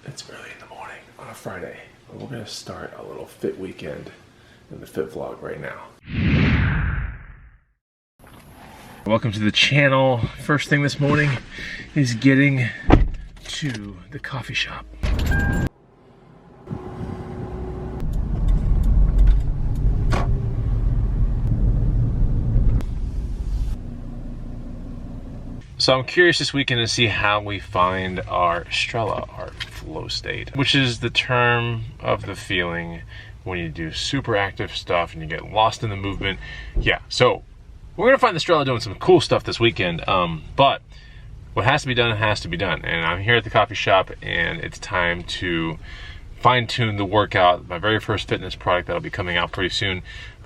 It's early in the morning on a Friday, but we're gonna start a little fit weekend in the fit vlog right now. Welcome to the channel. First thing this morning is getting to the coffee shop. So I'm curious this weekend to see how we find our Strela, our flow state, which is the term of the feeling when you do super active stuff and you get lost in the movement. Yeah, so we're gonna find the Strela doing some cool stuff this weekend, but what has to be done has to be done. And I'm here at the coffee shop and it's time to fine tune the workout, my very first fitness product that'll be coming out pretty soon.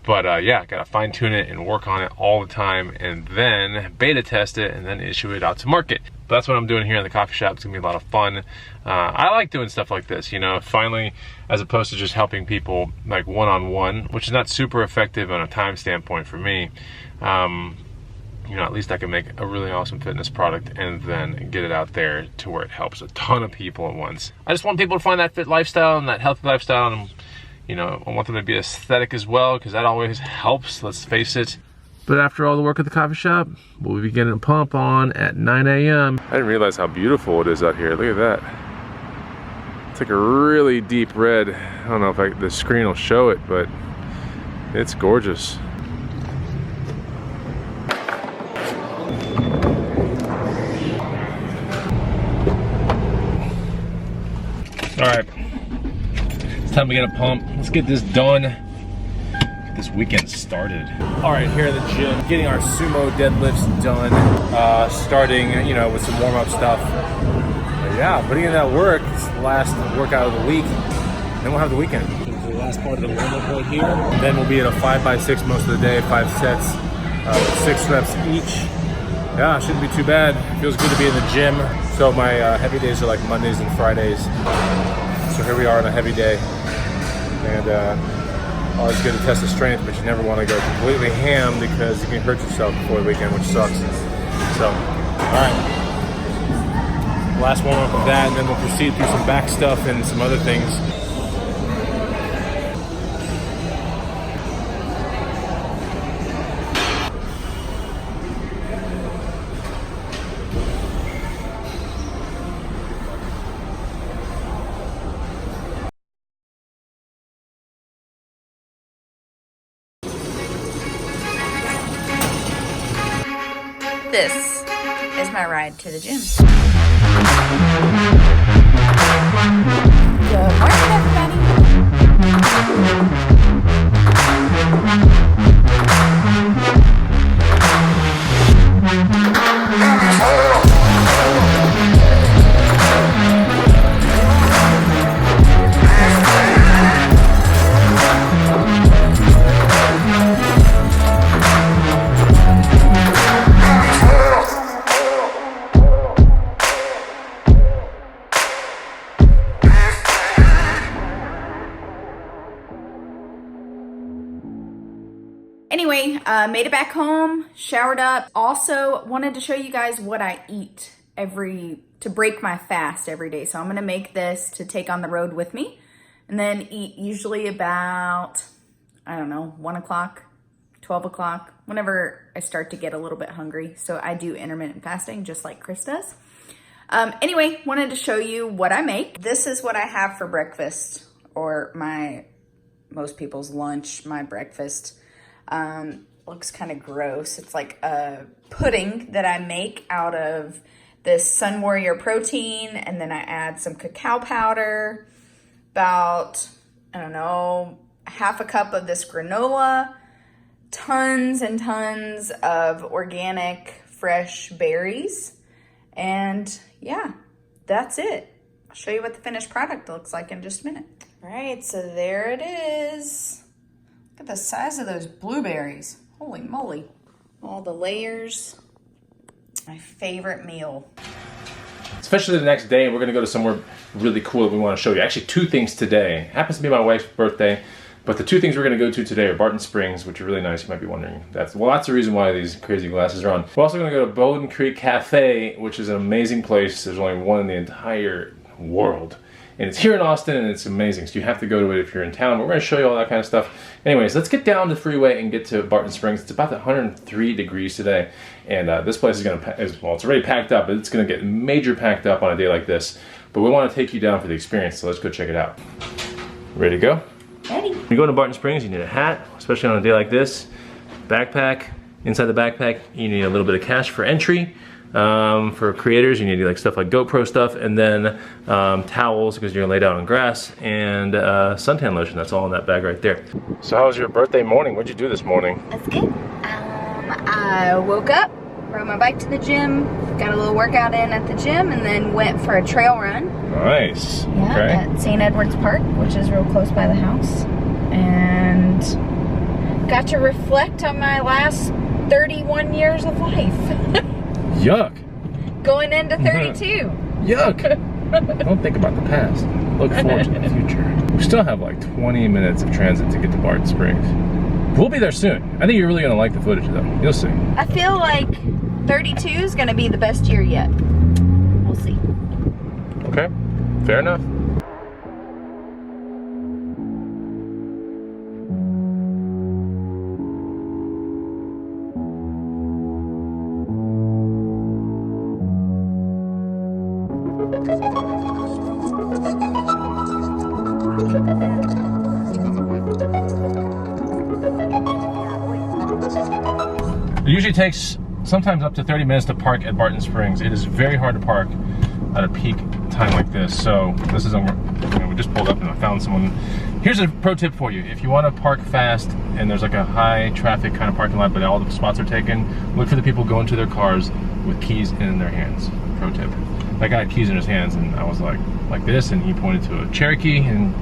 But yeah, gotta fine tune it and work on it all the time and then beta test it and then issue it out to market. But that's what I'm doing here in the coffee shop. It's gonna be a lot of fun. I like doing stuff like this, you know, finally, as opposed to just helping people like one-on-one, which is not super effective on a time standpoint for me. You know, at least I can make a really awesome fitness product and then get it out there to where it helps a ton of people at once. I just want people to find that fit lifestyle and that healthy lifestyle, and you know, I want them to be aesthetic as well, because that always helps, let's face it. But after all the work at the coffee shop, we'll be getting a pump on at 9 a.m. I didn't realize how beautiful it is out here. Look at that. It's like a really deep red. I don't know if the screen will show it, but it's gorgeous. All right. It's time to get a pump. Let's get this done. Get this weekend started. All right, here at the gym, getting our sumo deadlifts done. Starting, you know, with some warm-up stuff. But yeah, putting in that work. It's the last workout of the week. Then we'll have the weekend. The last part of the warm-up right here. Then we'll be at a 5x6 most of the day, 5 sets, 6 reps each. Yeah, shouldn't be too bad. Feels good to be in the gym. So my heavy days are like Mondays and Fridays. So here we are on a heavy day. And always good to test the strength, but you never want to go completely ham because you can hurt yourself before the weekend, which sucks. So, all right. Last warm up of that, and then we'll proceed through some back stuff and some other things. This is my ride to the gym. Good morning, everybody. Anyway, made it back home, showered up. Also wanted to show you guys what I eat to break my fast every day. So I'm gonna make this to take on the road with me and then eat usually about, I don't know, 1 o'clock, 12 o'clock, whenever I start to get a little bit hungry. So I do intermittent fasting just like Chris does. Anyway, wanted to show you what I make. This is what I have for breakfast, or most people's lunch, my breakfast. Looks kind of gross. It's like a pudding that I make out of this Sun Warrior protein, and then I add some cacao powder, about, I don't know, half a cup of this granola, tons and tons of organic fresh berries, and yeah, that's it. I'll show you what the finished product looks like in just a minute. All right, so there it is. Look at the size of those blueberries. Holy moly. All the layers. My favorite meal. Especially the next day, we're gonna go to somewhere really cool that we wanna show you. Actually, 2 things today. It happens to be my wife's birthday, but the 2 things we're gonna go to today are Barton Springs, which are really nice. You might be wondering. That's the reason why these crazy glasses are on. We're also gonna go to Bowden Creek Cafe, which is an amazing place. There's only one in the entire world. and it's here in Austin, and it's amazing. So you have to go to it if you're in town. But we're gonna show you all that kind of stuff. Anyways, let's get down the freeway and get to Barton Springs. It's about 103 degrees today, and this place is gonna, well, it's already packed up, but it's gonna get major packed up on a day like this. But we wanna take you down for the experience, so let's go check it out. Ready to go? Ready. When you go to Barton Springs, you need a hat, especially on a day like this, backpack. Inside the backpack, you need a little bit of cash for entry. For creators, you need like stuff like GoPro stuff, and then towels because you're gonna lay down on grass, and suntan lotion. That's all in that bag right there. So how was your birthday morning? What'd you do this morning? That's good. I woke up, rode my bike to the gym, got a little workout in at the gym, and then went for a trail run. Nice. Yeah, okay. At St. Edward's Park, which is real close by the house, and got to reflect on my last 31 years of life. Yuck. Going into 32. Yuck. Don't think about the past. Look forward to the future. We still have like 20 minutes of transit to get to Barton Springs. We'll be there soon. I think you're really gonna like the footage though. You'll see. I feel like 32 is gonna be the best year yet. We'll see. Okay, fair enough. It usually takes sometimes up to 30 minutes to park at Barton Springs. It is very hard to park at a peak time like this. So this is, we just pulled up and I found someone. Here's a pro tip for you. If you want to park fast and there's like a high traffic kind of parking lot, but all the spots are taken, look for the people going to their cars with keys in their hands. Pro tip. That guy had keys in his hands, and I was like this, and he pointed to a Cherokee, and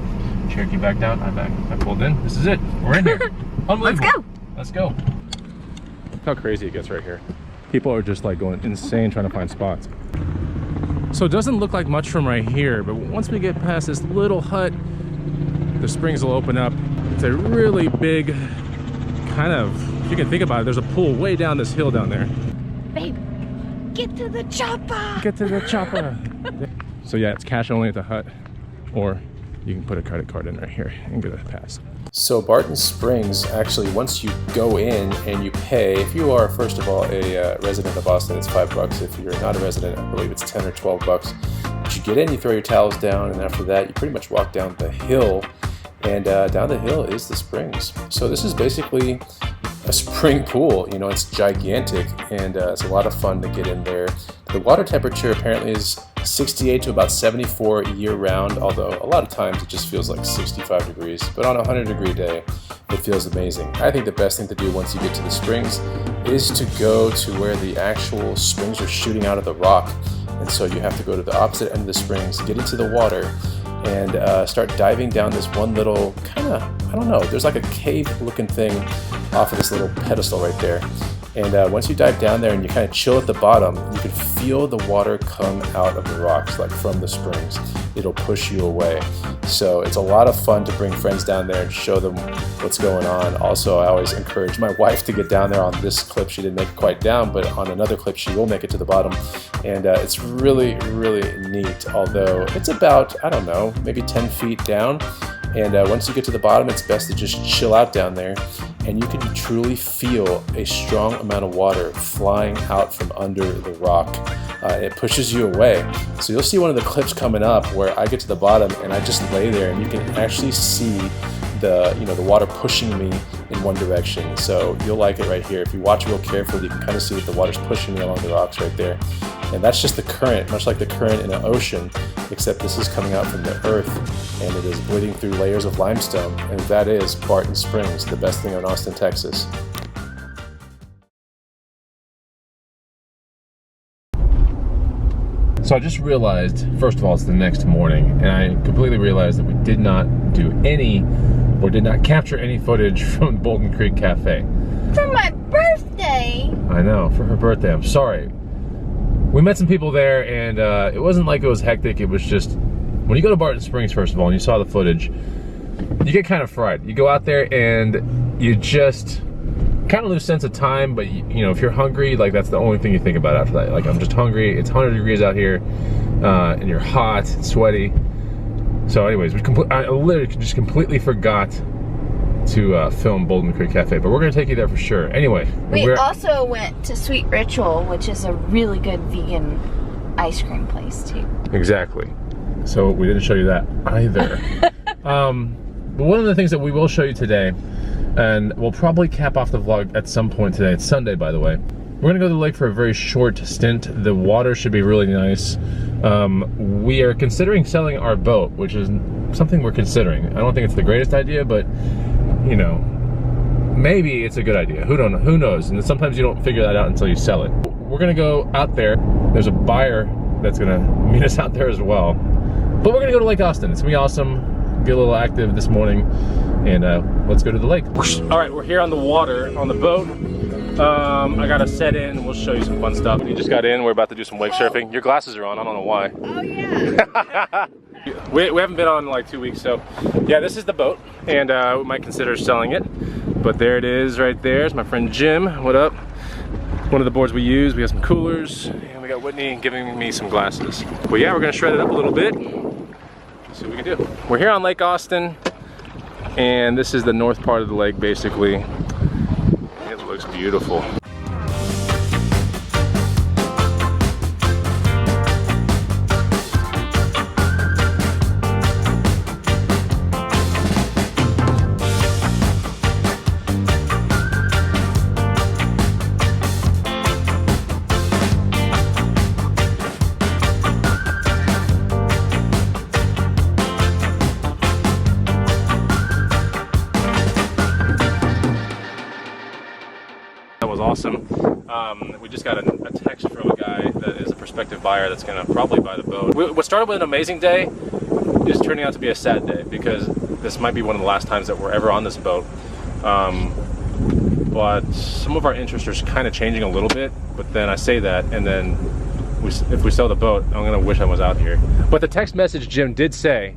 Cherokee backed out. I pulled in. This is it. We're in here. Unbelievable. Let's go. Let's go. Look how crazy it gets right here. People are just like going insane trying to find spots. So it doesn't look like much from right here, but once we get past this little hut, the springs will open up. It's a really big kind of, if you can think about it, there's a pool way down this hill down there. Babe, get to the chopper. Get to the chopper. So yeah, it's cash only at the hut, or you can put a credit card in right here and get a pass. So Barton Springs, actually, once you go in and you pay, if you are, first of all, a resident of Austin, it's $5. If you're not a resident, I believe it's 10 or 12 bucks. But you get in, you throw your towels down, and after that, you pretty much walk down the hill, and down the hill is the springs. So this is basically a spring pool. You know, it's gigantic, and it's a lot of fun to get in there. The water temperature apparently is 68 to about 74 year-round, although a lot of times it just feels like 65 degrees. But on a 100-degree day, it feels amazing. I think the best thing to do once you get to the springs is to go to where the actual springs are shooting out of the rock. And so you have to go to the opposite end of the springs, get into the water, and start diving down this one little kind of, I don't know, there's like a cave-looking thing off of this little pedestal right there. And once you dive down there and you kind of chill at the bottom, you can feel the water come out of the rocks, like from the springs. It'll push you away. So it's a lot of fun to bring friends down there and show them what's going on. Also, I always encourage my wife to get down there. On this clip, she didn't make it quite down, but on another clip, she will make it to the bottom. And it's really, really neat, although it's about, I don't know, maybe 10 feet down. And once you get to the bottom, it's best to just chill out down there, and you can truly feel a strong amount of water flying out from under the rock. It pushes you away. So you'll see one of the clips coming up where I get to the bottom and I just lay there, and you can actually see the water pushing me in one direction. So you'll like it right here. If you watch real carefully, you can kind of see that the water's pushing me along the rocks right there. And that's just the current, much like the current in an ocean, except this is coming out from the earth, and it is bleeding through layers of limestone. And that is Barton Springs, the best thing in Austin, Texas. So I just realized, first of all, it's the next morning, and I completely realized that we did not do any, or did not capture any footage from Bolton Creek Cafe. For my birthday! I know, for her birthday, I'm sorry. We met some people there, and it wasn't like it was hectic. It was just, when you go to Barton Springs, first of all, and you saw the footage, you get kind of fried. You go out there and you just kind of lose sense of time, but you know, if you're hungry, like that's the only thing you think about after that. Like, I'm just hungry, it's 100 degrees out here, and you're hot, and sweaty. So anyways, I literally just completely forgot to film Boulden Creek Cafe, but we're gonna take you there for sure. Anyway, we also went to Sweet Ritual, which is a really good vegan ice cream place too. Exactly. So we didn't show you that either. But one of the things that we will show you today, and we'll probably cap off the vlog at some point today. It's Sunday, by the way. We're gonna go to the lake for a very short stint. The water should be really nice. We are considering selling our boat, which is something we're considering. I don't think it's the greatest idea, but you know, maybe it's a good idea. Who knows? And sometimes you don't figure that out until you sell it. We're gonna go out there. There's a buyer that's gonna meet us out there as well. But we're gonna go to Lake Austin. It's gonna be awesome. Get a little active this morning, and let's go to the lake. All right, we're here on the water, on the boat. I gotta set in, and we'll show you some fun stuff. We just got in, we're about to do some wake surfing. Your glasses are on, I don't know why. Oh yeah. we haven't been on in like 2 weeks, so yeah, this is the boat, and we might consider selling it. But there it is right there. It's my friend Jim, what up? One of the boards we use. We have some coolers, and we got Whitney giving me some glasses. But yeah, we're gonna shred it up a little bit. See what we can do. We're here on Lake Austin, and this is the north part of the lake, basically. It looks beautiful. That was awesome. We just got a text from a guy that is a prospective buyer that's gonna probably buy the boat. What started with an amazing day is turning out to be a sad day, because this might be one of the last times that we're ever on this boat. But some of our interests are kind of changing a little bit, but then I say that, and then if we sell the boat, I'm gonna wish I was out here. But the text message, Jim, did say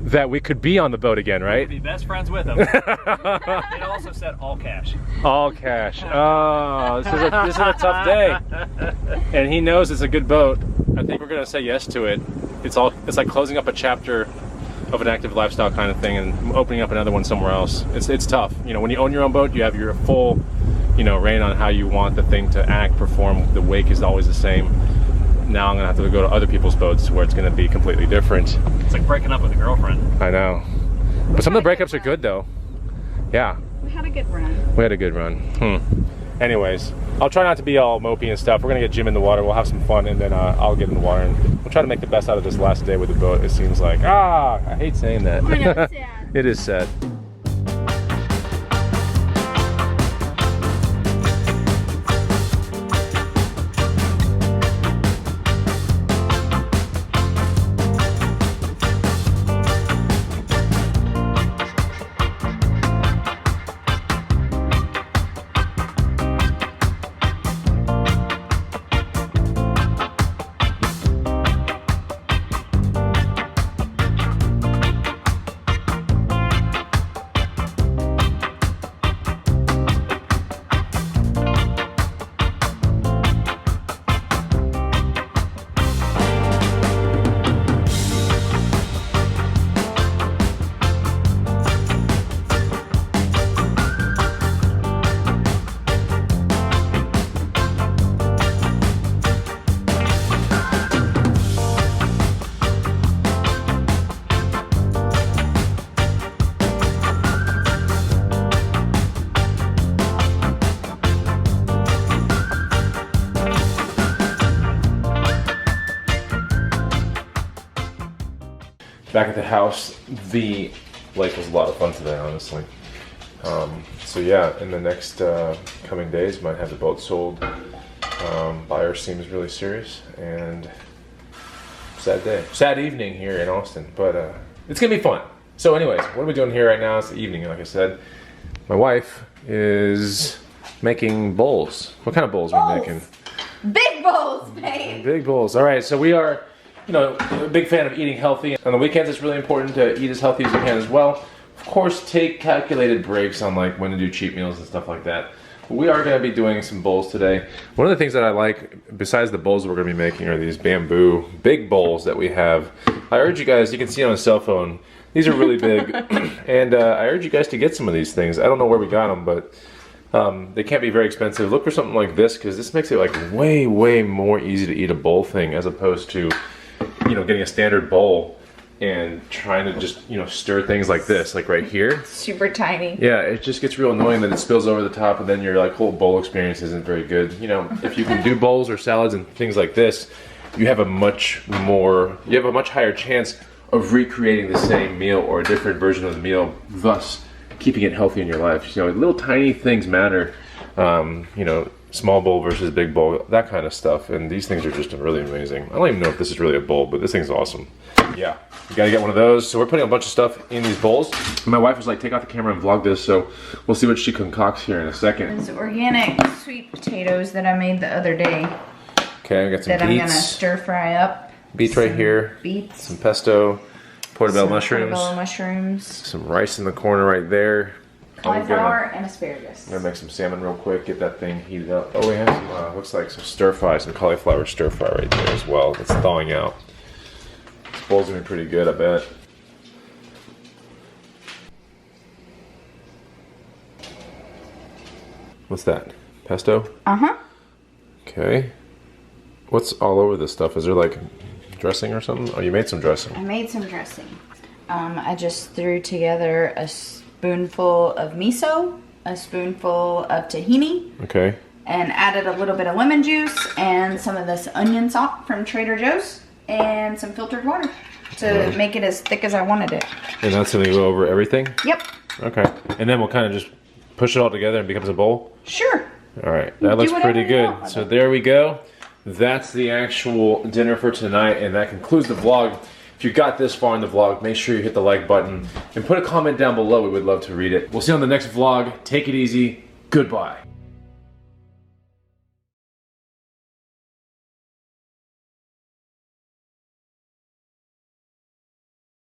that we could be on the boat again, right? Be best friends with him. It also said all cash. All cash. Oh, this is a tough day. And he knows it's a good boat. I think we're gonna say yes to it. It's like closing up a chapter of an active lifestyle kind of thing and opening up another one somewhere else. It's tough. You know, when you own your own boat, you have your full, you know, reign on how you want the thing to act, perform. The wake is always the same. Now I'm gonna have to go to other people's boats where it's gonna be completely different. It's like breaking up with a girlfriend. I know. But some of the breakups are good though. Yeah. We had a good run. We had a good run. Anyways, I'll try not to be all mopey and stuff. We're gonna get Jim in the water, we'll have some fun, and then I'll get in the water, and we'll try to make the best out of this last day with the boat. It seems like, I hate saying that. I know, it's sad. It is sad. Back at the house, the lake was a lot of fun today, honestly. So yeah, in the next coming days, might have the boat sold. Buyer seems really serious, and sad day, sad evening here in Austin, but it's gonna be fun. So anyways, what are we doing here right now? It's the evening, like I said. My wife is making bowls. What kind of bowls are we making? Big bowls, babe. Big bowls. All right, so we are, you know, a big fan of eating healthy. On the weekends, it's really important to eat as healthy as you can as well. Of course, take calculated breaks on like when to do cheat meals and stuff like that. we are going to be doing some bowls today. One of the things that I like, besides the bowls we're going to be making, are these bamboo big bowls that we have. I urge you guys, you can see on a cell phone, these are really big, and I urge you guys to get some of these things. I don't know where we got them, but they can't be very expensive. Look for something like this, because this makes it like way more easy to eat a bowl thing, as opposed to, you know, getting a standard bowl and trying to just, you know, stir things like this, like right here. Super tiny. Yeah, it just gets real annoying that it spills over the top, and then your like whole bowl experience isn't very good. You know, if you can do bowls or salads and things like this, you have a much higher chance of recreating the same meal or a different version of the meal, thus keeping it healthy in your life. You know, little tiny things matter. You know, small bowl versus big bowl, that kind of stuff. And these things are just really amazing. I don't even know if this is really a bowl, but this thing's awesome. Yeah, you gotta get one of those. So we're putting a bunch of stuff in these bowls. My wife was like, take out the camera and vlog this, so we'll see what she concocts here in a second. These organic sweet potatoes that I made the other day. Okay, I got some beets. That I'm gonna stir fry up. Beets right here. Beets. Some pesto. Portobello mushrooms. Portobello mushrooms. Some rice in the corner right there. Cauliflower and asparagus. I'm gonna make some salmon real quick, get that thing heated up. Oh, we have some, looks like some stir fry, some cauliflower stir fry right there as well. It's thawing out. This bowl's gonna be pretty good, I bet. What's that? Pesto? Uh-huh. Okay. What's all over this stuff? Is there like dressing or something? Oh, you made some dressing. I made some dressing. I just threw together a spoonful of miso, a spoonful of tahini, okay, and added a little bit of lemon juice and some of this onion salt from Trader Joe's and some filtered water to make it as thick as I wanted it. And that's gonna go over everything? Yep. Okay. And then we'll kind of just push it all together and it becomes a bowl? Sure. All right, that looks pretty good. So there we go. That's the actual dinner for tonight, and that concludes the vlog. If you got this far in the vlog, make sure you hit the like button and put a comment down below. We would love to read it. We'll see you on the next vlog. Take it easy. Goodbye.